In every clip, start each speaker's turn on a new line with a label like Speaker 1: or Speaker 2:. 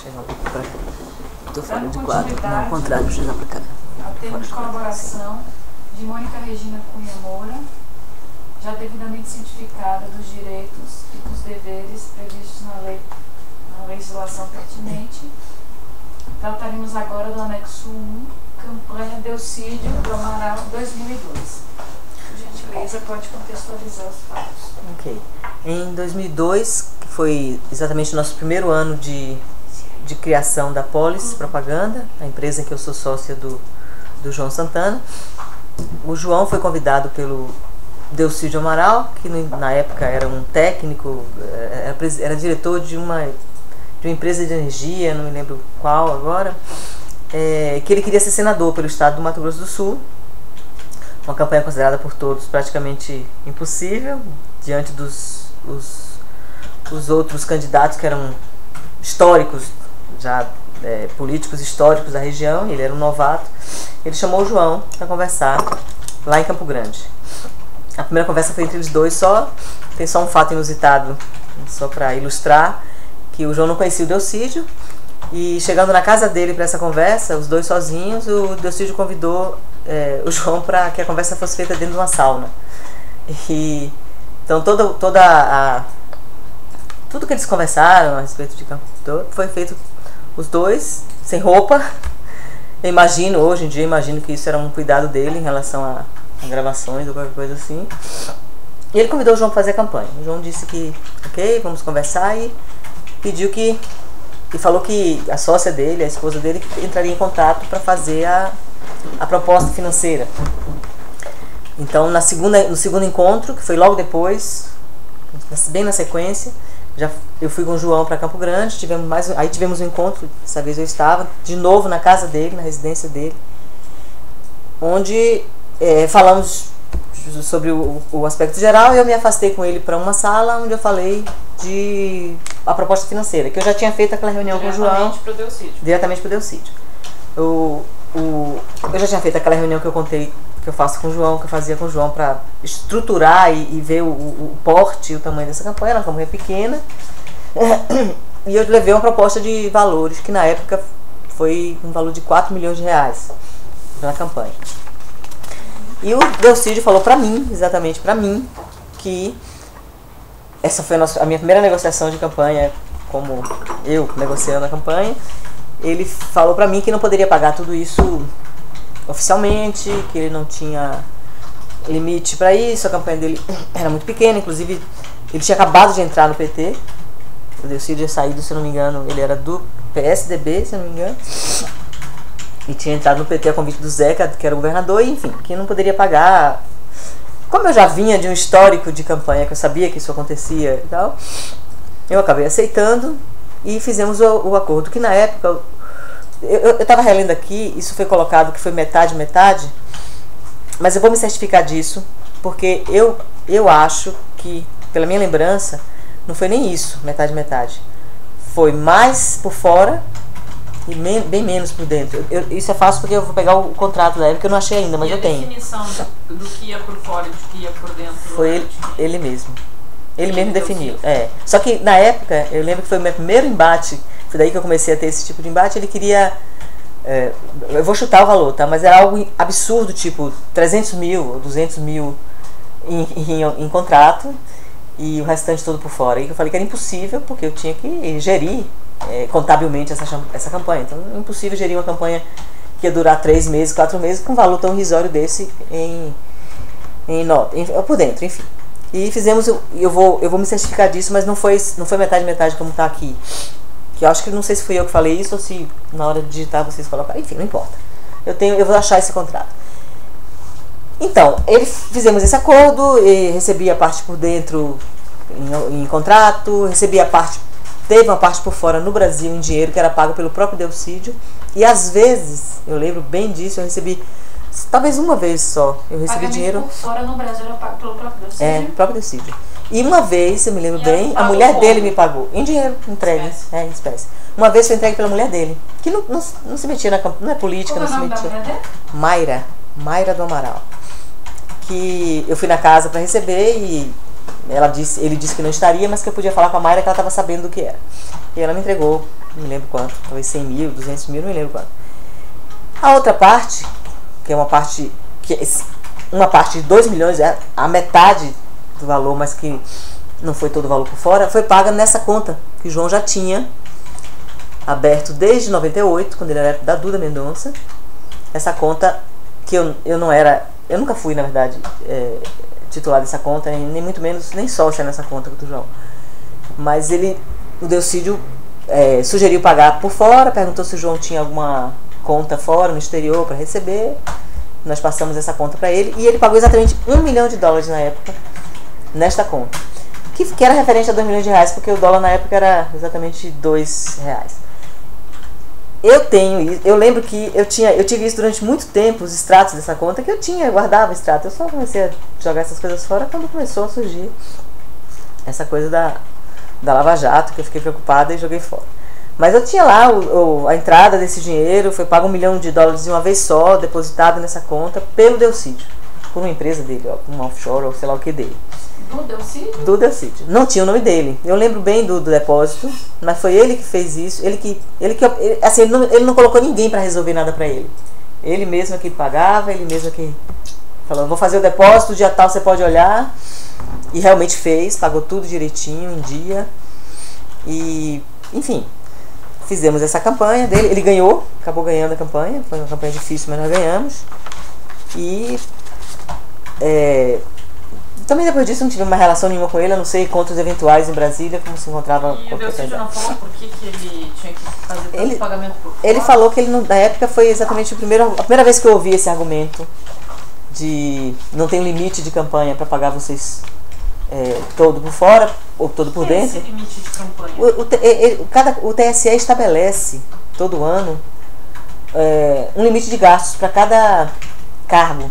Speaker 1: chegar um pouco pra cá. Estou fora de quadro. Não, ao contrário, deixa eu chegar pra cá.
Speaker 2: Ao termo de colaboração de Mônica Regina Cunha Moura, já devidamente cientificada dos direitos e dos deveres previstos na legislação pertinente, trataremos agora do anexo 1, campanha Delcídio do Amaral 2002. Por gentileza, pode contextualizar os fatos.
Speaker 1: Ok. Em 2002, que foi exatamente o nosso primeiro ano de criação da Polis Propaganda, a empresa em que eu sou sócia do João Santana, o João foi convidado pelo Delcídio Amaral, que na época era um técnico, era diretor de uma empresa de energia, não me lembro qual agora, que ele queria ser senador pelo estado do Mato Grosso do Sul, uma campanha considerada por todos praticamente impossível, diante dos outros candidatos que eram históricos, já políticos históricos da região. Ele era um novato. Ele chamou o João para conversar lá em Campo Grande. A primeira conversa foi entre eles dois só. Tem só um fato inusitado, só para ilustrar, que o João não conhecia o Delcídio, e chegando na casa dele para essa conversa, os dois sozinhos, o Delcídio convidou o João para que a conversa fosse feita dentro de uma sauna. E então tudo que eles conversaram a respeito de Campo foi feito os dois sem roupa. Hoje em dia imagino que isso era um cuidado dele em relação a gravações ou qualquer coisa assim. E ele convidou o João para fazer a campanha. O João disse que ok, vamos conversar, e pediu e falou que a sócia dele, a esposa dele, entraria em contato para fazer a proposta financeira. Então no segundo encontro, que foi logo depois, bem na sequência, eu fui com o João para Campo Grande, tivemos um encontro. Dessa vez eu estava de novo na casa dele, na residência dele, onde falamos sobre o aspecto geral, e eu me afastei com ele para uma sala onde eu falei a proposta financeira, que eu já tinha feito aquela reunião com o João. Diretamente para o Delcídio. Eu já tinha feito aquela reunião que eu contei, que eu faço com o João, que eu fazia com o João, para estruturar e ver o porte e o tamanho dessa campanha. Era uma campanha pequena, e eu levei uma proposta de valores, que na época foi um valor de 4 milhões de reais na campanha. E o Delcídio falou para mim, exatamente para mim, que essa foi a minha primeira negociação de campanha, como eu negociando a campanha. Ele falou para mim que não poderia pagar tudo isso oficialmente, que ele não tinha limite para isso, a campanha dele era muito pequena. Inclusive, ele tinha acabado de entrar no PT, o Delcídio tinha saído, se não me engano, ele era do PSDB, se não me engano, e tinha entrado no PT a convite do Zeca, que era o governador, e, enfim, que não poderia pagar. Como eu já vinha de um histórico de campanha, que eu sabia que isso acontecia e tal, eu acabei aceitando e fizemos o acordo, que na época, eu estava relendo aqui, isso foi colocado que foi metade, mas eu vou me certificar disso, porque eu acho que, pela minha lembrança, não foi nem isso, metade. Foi mais por fora e bem menos por dentro. Isso é fácil porque eu vou pegar o contrato da época, que eu não achei ainda, mas eu tenho.
Speaker 2: E a definição do que ia por fora e do que ia por dentro?
Speaker 1: Foi ele mesmo. Ele mesmo definiu. Só que na época, eu lembro que foi o meu primeiro embate, foi daí que eu comecei a ter esse tipo de embate. Ele queria, eu vou chutar o valor, tá? Mas era algo absurdo, tipo 300 mil ou 200 mil em contrato, e o restante todo por fora. E eu falei que era impossível, porque eu tinha que gerir contabilmente essa campanha. Então é impossível gerir uma campanha que ia durar 3 meses, 4 meses, com um valor tão irrisório desse por dentro, enfim. E fizemos, eu vou me certificar disso, mas não foi metade como está aqui. Que eu acho que, não sei se fui eu que falei isso ou se na hora de digitar vocês colocaram. Enfim, não importa. Eu vou achar esse contrato. Então, fizemos esse acordo, e recebi a parte por dentro em contrato, teve uma parte por fora no Brasil em dinheiro, que era pago pelo próprio Delcídio. E às vezes, eu lembro bem disso, eu recebi, talvez uma vez só, eu recebi
Speaker 2: pagamento
Speaker 1: dinheiro.
Speaker 2: Por fora no Brasil era pago pelo próprio Delcídio?
Speaker 1: O próprio Delcídio. E uma vez, eu me lembro bem, a mulher dele me pagou, em dinheiro, entregue, em espécie. Uma vez foi entregue pela mulher dele, que não se metia na campanha, não é política,
Speaker 2: Como
Speaker 1: não se metia.
Speaker 2: Qual é o nome da mulher dele?
Speaker 1: Mayra do Amaral. Que eu fui na casa para receber, e ele disse que não estaria, mas que eu podia falar com a Mayra que ela estava sabendo do que era. E ela me entregou, não me lembro quanto, talvez 100 mil, 200 mil, não me lembro quanto. A outra parte, que é uma parte de 2 milhões, é a metade do valor, mas que não foi todo o valor por fora, foi paga nessa conta que o João já tinha aberto desde 98, quando ele era da Duda Mendonça. Essa conta que eu nunca fui, na verdade, titular dessa conta, nem muito menos, nem sócia nessa conta do João. Mas o Delcídio sugeriu pagar por fora, perguntou se o João tinha alguma conta fora, no exterior, para receber. Nós passamos essa conta para ele e ele pagou exatamente $1 milhão na época, nesta conta. Que era referente a 2 milhões de reais, porque o dólar na época era exatamente R$2. Eu lembro que eu tive isso durante muito tempo, os extratos dessa conta, que eu guardava extrato. Eu só comecei a jogar essas coisas fora quando começou a surgir essa coisa da Lava Jato, que eu fiquei preocupada e joguei fora. Mas eu tinha lá a entrada desse dinheiro, foi pago $1 milhão de uma vez só, depositado nessa conta pelo Delcídio, por uma empresa dele, uma offshore ou sei lá o que dele.
Speaker 2: Do Delcídio?
Speaker 1: Do Delcídio. Não tinha o nome dele. Eu lembro bem do depósito, mas foi ele que fez isso. Ele não colocou ninguém para resolver nada para ele. Ele mesmo que pagava, ele mesmo que falou, vou fazer o depósito, dia tal você pode olhar. E realmente fez, pagou tudo direitinho, em dia. E, enfim, fizemos essa campanha dele. Ele ganhou, acabou ganhando a campanha. Foi uma campanha difícil, mas nós ganhamos. E também depois disso não tive uma relação nenhuma com ele, a não ser encontros eventuais em Brasília, como se encontrava.
Speaker 2: E o Delcídio não falou por que ele tinha que fazer tanto pagamento por fora?
Speaker 1: Ele falou que na época foi exatamente a primeira vez que eu ouvi esse argumento de não tem um limite de campanha para pagar vocês todo por fora ou todo por dentro.
Speaker 2: Esse limite de campanha?
Speaker 1: O TSE estabelece todo ano um limite de gastos para cada cargo.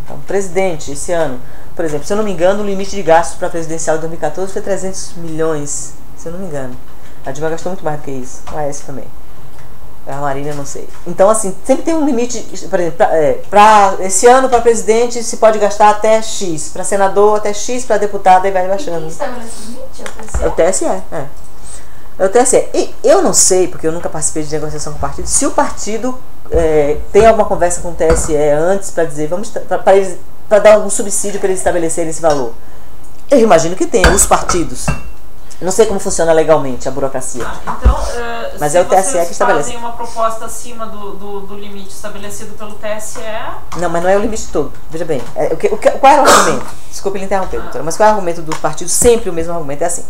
Speaker 1: Então, presidente, esse ano, por exemplo, se eu não me engano, o limite de gastos para a presidencial de 2014 foi 300 milhões, se eu não me engano. A Dilma gastou muito mais do que isso, a Aécio também. A Marina, não sei. Então, assim, sempre tem um limite, por exemplo, esse ano para presidente se pode gastar até X, para senador até X, para deputado aí vai baixando.
Speaker 2: E quem estabelece o limite?
Speaker 1: É o TSE, É o TSE. E eu não sei, porque eu nunca participei de negociação com o partido, se o partido tem alguma conversa com o TSE antes para dizer, para dar algum subsídio para eles estabelecerem esse valor. Eu imagino que tem, os partidos. Não sei como funciona legalmente a burocracia.
Speaker 2: Então,
Speaker 1: mas é o TSE que estabelece.
Speaker 2: Fazem uma proposta acima do limite estabelecido pelo TSE...
Speaker 1: Não, mas não é o limite todo. Veja bem, qual era o argumento? Desculpe ele interromper, doutora, mas qual é o argumento dos partidos? Sempre o mesmo argumento. É assim.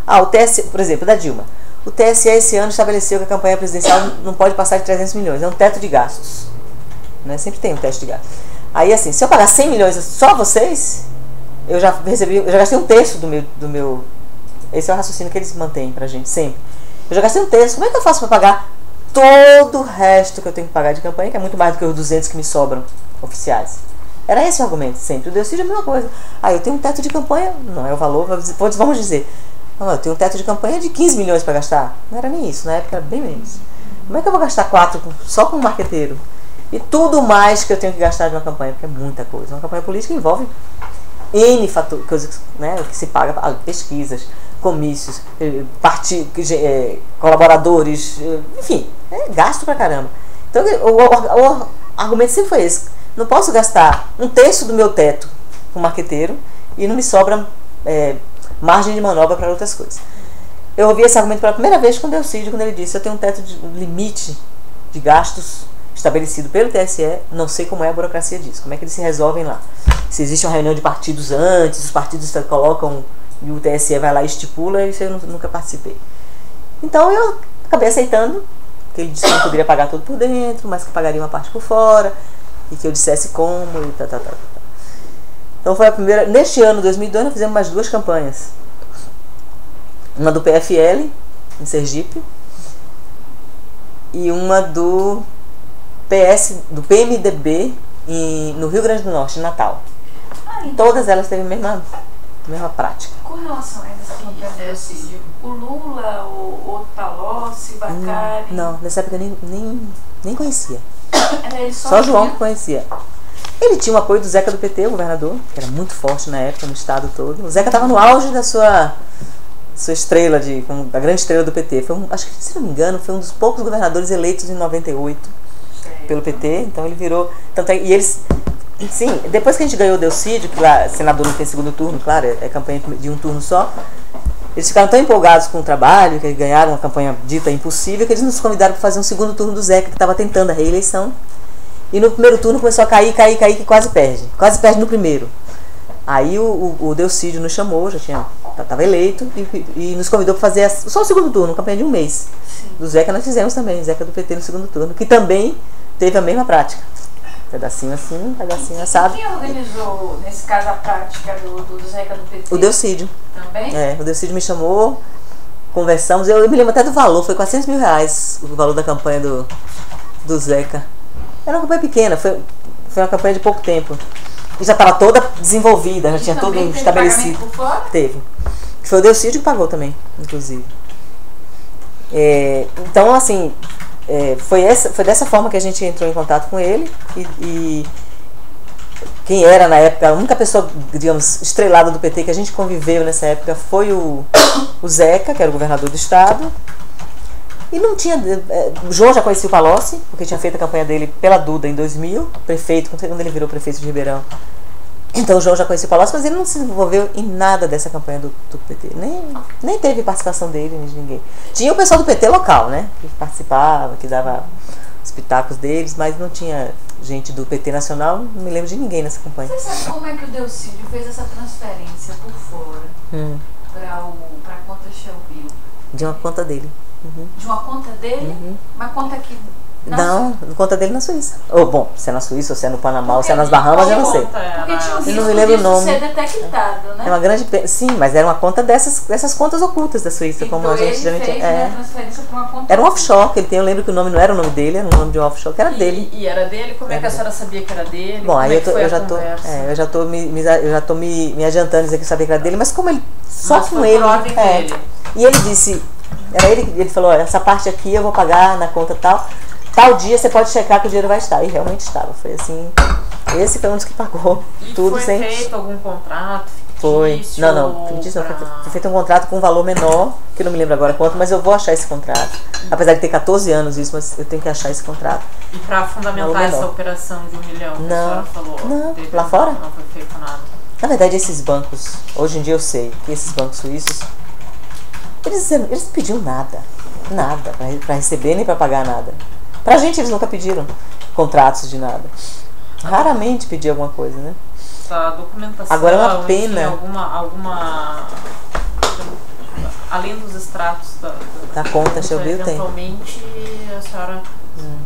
Speaker 1: O TSE, por exemplo, da Dilma. O TSE esse ano estabeleceu que a campanha presidencial não pode passar de 300 milhões. É um teto de gastos. Né? Sempre tem um teto de gastos. Aí, assim, se eu pagar 100 milhões só vocês, eu já gastei um terço do meu... Esse é o raciocínio que eles mantêm pra gente, sempre. Eu já gastei um terço. Como é que eu faço pra pagar todo o resto que eu tenho que pagar de campanha, que é muito mais do que os 200 que me sobram oficiais? Era esse o argumento, sempre. O Delcídio é a mesma coisa. Eu tenho um teto de campanha, não é o valor, vamos dizer. Não, eu tenho um teto de campanha de 15 milhões pra gastar. Não era nem isso, na época era bem menos. Como é que eu vou gastar 4 só com um marqueteiro? E tudo mais que eu tenho que gastar de uma campanha, porque é muita coisa. Uma campanha política envolve N coisas, né, o que se paga, pesquisas, comícios, colaboradores, enfim, gasto pra caramba. Então o argumento sempre foi esse. Não posso gastar um terço do meu teto com marqueteiro e não me sobra margem de manobra para outras coisas. Eu ouvi esse argumento pela primeira vez com o Delcídio, quando ele disse: eu tenho um teto de limite de gastos estabelecido pelo TSE, não sei como é a burocracia disso, como é que eles se resolvem lá. Se existe uma reunião de partidos antes, os partidos colocam e o TSE vai lá e estipula, isso eu nunca participei. Então eu acabei aceitando, que ele disse que não poderia pagar tudo por dentro, mas que pagaria uma parte por fora, e que eu dissesse como, e tá. Então foi a primeira. Neste ano, 2002, nós fizemos mais 2 campanhas. Uma do PFL, em Sergipe, e uma do PMDB no Rio Grande do Norte, em Natal. Todas elas teve a mesma prática.
Speaker 2: Com relação a essa campanha do Delcídio, o Lula, o Palocci, Bacari...
Speaker 1: Não, nessa época eu nem conhecia.
Speaker 2: Ele
Speaker 1: só o João que conhecia. Ele tinha o apoio do Zeca do PT, o governador, que era muito forte na época, no estado todo. O Zeca estava no auge da sua estrela, como a grande estrela do PT. Acho que, se não me engano, foi um dos poucos governadores eleitos em 98 pelo PT. Então ele virou... E eles... Sim, depois que a gente ganhou o Delcídio, que lá, senador não tem segundo turno, claro, é campanha de um turno só, eles ficaram tão empolgados com o trabalho, que eles ganharam uma campanha dita impossível, que eles nos convidaram para fazer um segundo turno do Zeca, que estava tentando a reeleição. E no primeiro turno começou a cair, que quase perde. Quase perde no primeiro. Aí o Delcídio nos chamou, estava eleito, e nos convidou para fazer só o segundo turno, uma campanha de um mês. Sim. Do Zeca nós fizemos também, Zeca do PT no segundo turno, que também teve a mesma prática. Pedacinho assim, pedacinho assado.
Speaker 2: Quem organizou, nesse caso, a prática do Zeca do PT?
Speaker 1: O Delcídio.
Speaker 2: Também?
Speaker 1: O Delcídio me chamou, conversamos, eu me lembro até do valor, foi R$400 mil o valor da campanha do Zeca. Era uma campanha pequena, foi uma campanha de pouco tempo. E já estava toda desenvolvida, já tinha tudo estabelecido.
Speaker 2: Por fora?
Speaker 1: Teve. Foi o Delcídio que pagou também, inclusive. Então, assim... foi dessa forma que a gente entrou em contato com ele e quem era na época, a única pessoa, digamos, estrelada do PT que a gente conviveu nessa época foi o Zeca, que era o governador do estado, e não tinha... o João já conhecia o Palocci, porque tinha feito a campanha dele pela Duda em 2000, prefeito, quando ele virou prefeito de Ribeirão. Então o João já conhecia o Palocci, mas ele não se envolveu em nada dessa campanha do PT. Nem teve participação dele, nem de ninguém. Tinha o pessoal do PT local, né? Que participava, que dava os pitacos deles, mas não tinha gente do PT nacional, não me lembro de ninguém nessa campanha.
Speaker 2: Você sabe como é que o Delcídio fez essa transferência por fora para a conta Shelby?
Speaker 1: De uma conta dele. Uhum.
Speaker 2: De uma conta dele?
Speaker 1: Uhum.
Speaker 2: Uma conta que...
Speaker 1: Não, conta dele na Suíça. Bom, se é na Suíça, ou se é no Panamá, ou se é nas Bahamas, eu não sei.
Speaker 2: Porque tinha um
Speaker 1: eu não me lembro o nome.
Speaker 2: Ser detectado, né?
Speaker 1: É uma grande... Sim, mas era uma conta dessas contas ocultas da Suíça,
Speaker 2: então
Speaker 1: como a gente
Speaker 2: geralmente fez, a transferência para uma conta.
Speaker 1: Era um offshore que ele tem, eu lembro que o nome não era o nome dele, era o nome de um offshore que era dele.
Speaker 2: E era dele? Como é que a senhora sabia que era dele?
Speaker 1: Bom, aí eu já tô me adiantando dizer que eu sabia que era dele, mas como ele... Só com ele. E ele disse... Era ele falou, olha, essa parte aqui eu vou pagar na conta tal dia você pode checar que o dinheiro vai estar. E realmente estava. Foi assim. Esse foi um dos que pagou tudo
Speaker 3: foi
Speaker 1: sem.
Speaker 3: Foi feito algum contrato?
Speaker 1: Foi. Não. Fictício não. Foi feito um contrato com um valor menor, que eu não me lembro agora quanto, mas eu vou achar esse contrato. Apesar de ter 14 anos isso, mas eu tenho que achar esse contrato.
Speaker 3: E para fundamentar essa operação de 1 milhão, que a senhora falou?
Speaker 1: Não. Lá fora?
Speaker 3: Não foi feito nada.
Speaker 1: Na verdade, esses bancos, hoje em dia eu sei que esses bancos suíços, eles não pediam nada para receber nem para pagar nada. Pra gente eles nunca pediram contratos de nada. Raramente pediam alguma coisa, né?
Speaker 3: A documentação.
Speaker 1: Agora é uma pena.
Speaker 3: Alguma além dos extratos
Speaker 1: da conta Shelby tem.
Speaker 3: Eventualmente a senhora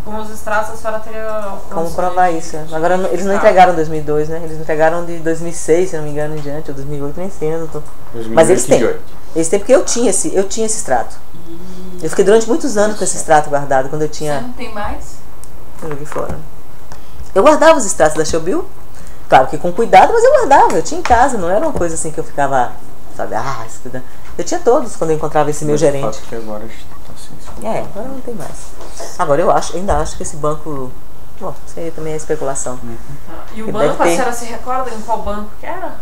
Speaker 3: com os extratos a senhora teria
Speaker 1: como provar isso. Agora eles não entregaram em 2002, né? Eles entregaram de 2006, se não me engano, em diante, ou 2008, nem sei, não tô. Mas eles têm. Eles têm porque eu tinha esse extrato. Eu fiquei durante muitos anos com esse extrato guardado, quando eu tinha...
Speaker 2: Você não tem mais?
Speaker 1: Eu joguei fora. Eu guardava os extratos da Shelby, claro que com cuidado, mas eu guardava, eu tinha em casa, não era uma coisa assim que eu ficava, sabe, eu tinha todos quando eu encontrava esse meu gerente.
Speaker 4: Que agora está assim,
Speaker 1: agora não tem mais. Agora eu ainda acho que esse banco... Bom, isso aí também é especulação.
Speaker 3: E o banco, a senhora se recorda em qual banco que era?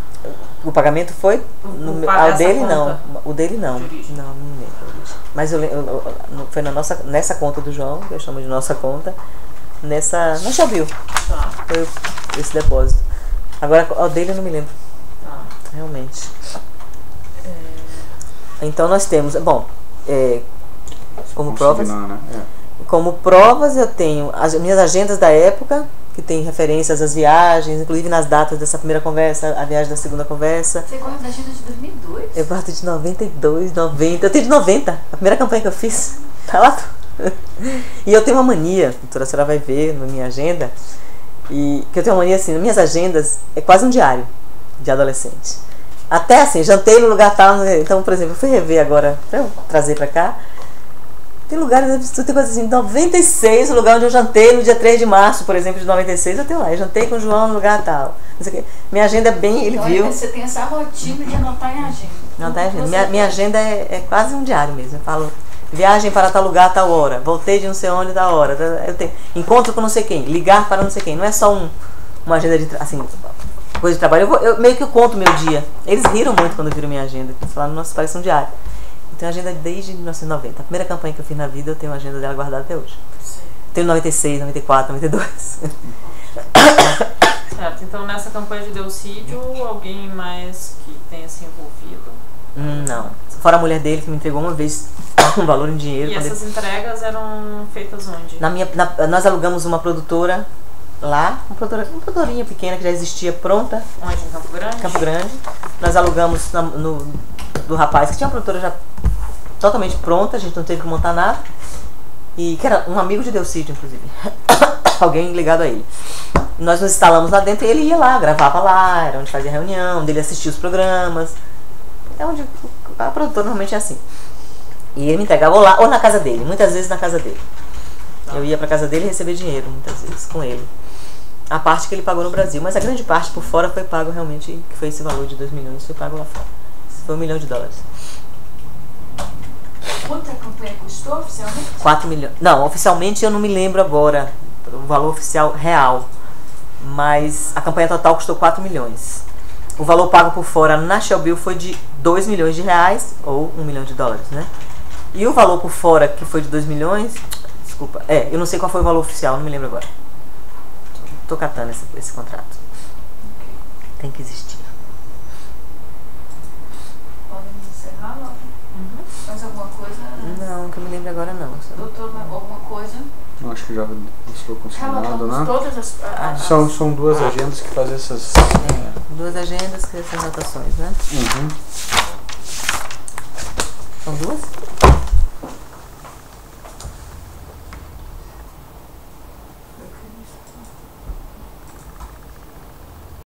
Speaker 1: O pagamento foi? O dele não. O dele não. Não me lembro. Mas foi nessa conta do João, que eu chamo de nossa conta, na Shelby. Foi esse depósito. Agora, o dele eu não me lembro. Realmente. Então nós temos, como provas. Como provas eu tenho as minhas agendas da época, que tem referências às viagens, inclusive nas datas dessa primeira conversa, a viagem da segunda conversa.
Speaker 2: Você guarda a agenda de 2002?
Speaker 1: Eu guardo de 92, 90. Eu tenho de 90, a primeira campanha que eu fiz. Tá lá. E eu tenho uma mania, a senhora vai ver na minha agenda, e que eu tenho uma mania assim, nas minhas agendas é quase um diário de adolescente. Até assim, jantei no lugar tal. Então, por exemplo, eu fui rever agora, pra eu trazer pra cá. Tem lugares absurdos, tem coisa assim, 96, o lugar onde eu jantei no dia 3 de março, por exemplo, de 96, eu tenho lá. Eu jantei com o João no lugar tal. Não sei o quê. Minha agenda é bem, ele
Speaker 2: então,
Speaker 1: viu.
Speaker 2: Você tem essa rotina de anotar em agenda.
Speaker 1: Anotar em agenda. Minha agenda é quase um diário mesmo. Eu falo, viagem para tal lugar, tal hora. Voltei de não sei onde, tal hora. Eu tenho encontro com não sei quem. Ligar para não sei quem. Não é só uma agenda de, assim, coisa de trabalho. Eu meio que eu conto o meu dia. Eles riram muito quando viram minha agenda. Eles falaram, nossa, parece um diário. Eu tenho agenda desde 1990. A primeira campanha que eu fiz na vida, eu tenho a agenda dela guardada até hoje. Tenho 96, 94, 92.
Speaker 3: Certo, então nessa campanha de Delcídio, alguém mais que tenha se envolvido?
Speaker 1: Não. Fora a mulher dele, que me entregou uma vez um valor em dinheiro.
Speaker 3: E essas entregas eram feitas onde?
Speaker 1: Nós alugamos uma produtora lá, uma produtorinha pequena que já existia pronta.
Speaker 3: Onde? Em Campo Grande?
Speaker 1: Campo Grande. Nós alugamos do rapaz que tinha uma produtora já totalmente pronta, a gente não teve que montar nada. E que era um amigo de Delcídio, inclusive. Alguém ligado a ele. Nós nos instalamos lá dentro e ele ia lá, gravava lá, era onde fazia reunião, onde ele assistia os programas. É onde a produtora normalmente é assim. E ele me entregava lá ou na casa dele, muitas vezes na casa dele. Eu ia pra casa dele e recebia dinheiro, muitas vezes, com ele. A parte que ele pagou no Brasil, mas a grande parte por fora foi pago realmente, que foi esse valor de 2 milhões, foi pago lá fora. Foi $1 milhão.
Speaker 2: Quanto a campanha custou oficialmente?
Speaker 1: 4 milhões. Não, oficialmente eu não me lembro agora o valor oficial real. Mas a campanha total custou 4 milhões. O valor pago por fora na Shell Bill foi de R$2 milhões, ou $1 milhão, né? E o valor por fora, que foi de 2 milhões, desculpa, eu não sei qual foi o valor oficial, não me lembro agora. Tô catando esse contrato. Tem que existir.
Speaker 2: Podem encerrar logo? Mais alguma coisa?
Speaker 1: Não, que eu me lembro agora não.
Speaker 2: Doutor, alguma coisa?
Speaker 4: Eu acho que já estou consignado, né?
Speaker 2: Todas as...
Speaker 4: São duas agendas que fazem essas...
Speaker 1: Duas agendas que são anotações, né?
Speaker 4: Uhum.
Speaker 1: São duas?